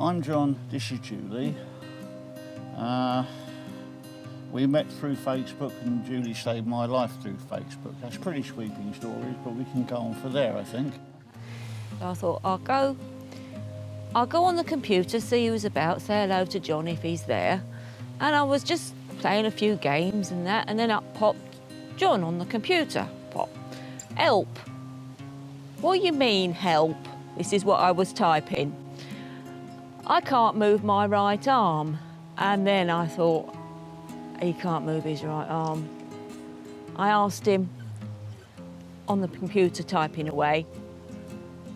I'm John, this is Julie. We met through Facebook and Julie saved my life through Facebook. That's pretty sweeping stories, but we can go on for there, I think. I thought, I'll go on the computer, see who's about, say hello to John if he's there. And I was just playing a few games and that, and then up popped John on the computer. Pop. Help. What do you mean, help? This is what I was typing. I can't move my right arm. And then I thought, he can't move his right arm. I asked him on the computer typing away,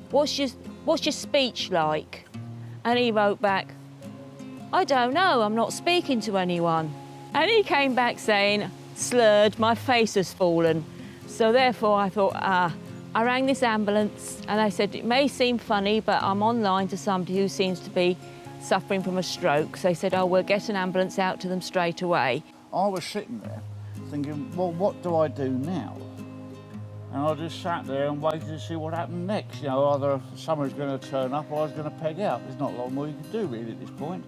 what's your speech like? And he wrote back, I don't know, I'm not speaking to anyone. And he came back saying, slurred, my face has fallen. So therefore I thought, I rang this ambulance and they said, it may seem funny, but I'm online to somebody who seems to be suffering from a stroke. So they said, oh, we'll get an ambulance out to them straight away. I was sitting there thinking, well, what do I do now? And I just sat there and waited to see what happened next. You know, either someone's going to turn up or I was going to peg out. There's not a lot more you can do really at this point.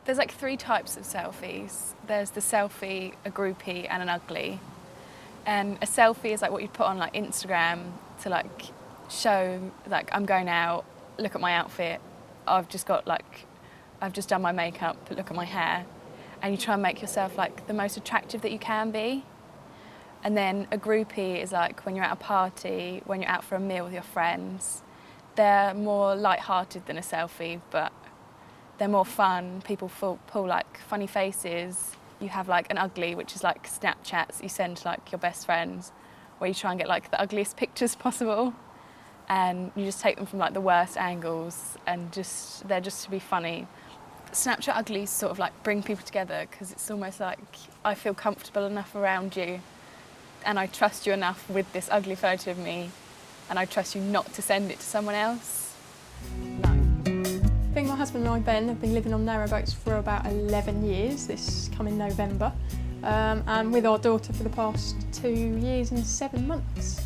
There's like 3 types of selfies. There's the selfie, a groupie and an ugly. And a selfie is like what you'd put on like Instagram to like show like I'm going out, look at my outfit. I've just done my makeup, look at my hair. And you try and make yourself like the most attractive that you can be. And then a groupie is like when you're at a party, when you're out for a meal with your friends. They're more light-hearted than a selfie, but they're more fun. People pull like funny faces. You have like an ugly, which is like Snapchats you send to like your best friends, where you try and get like the ugliest pictures possible. And you just take them from like the worst angles and they're just to be funny. Snapchat uglies sort of like bring people together because it's almost like I feel comfortable enough around you and I trust you enough with this ugly photo of me and I trust you not to send it to someone else. No. Being my husband and I, Ben, have been living on narrowboats for about 11 years, this coming November, and with our daughter for the past 2 years and 7 months.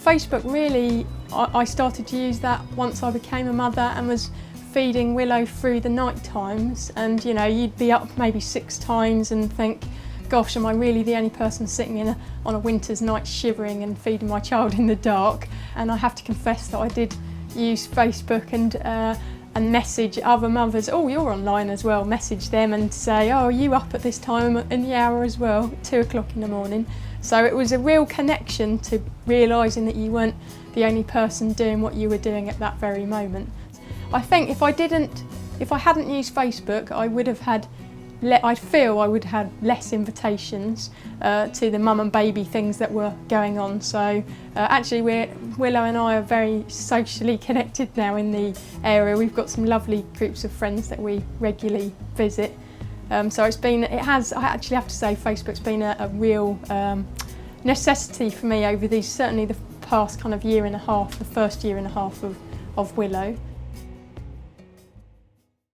Facebook really, I started to use that once I became a mother and was feeding Willow through the night times, and you know, you'd be up maybe 6 times and think, gosh, am I really the only person sitting on a winter's night shivering and feeding my child in the dark? And I have to confess that I did use Facebook and message other mothers, oh, you're online as well, message them and say, oh, are you up at this time in the hour as well, 2 o'clock in the morning. So it was a real connection to realising that you weren't the only person doing what you were doing at that very moment. I think if I hadn't used Facebook, I would have had, I feel I would have had less invitations to the mum and baby things that were going on. So actually Willow and I are very socially connected now in the area. We've got some lovely groups of friends that we regularly visit. So I actually have to say Facebook's been a real necessity for me over certainly the past kind of year and a half, the first year and a half of Willow.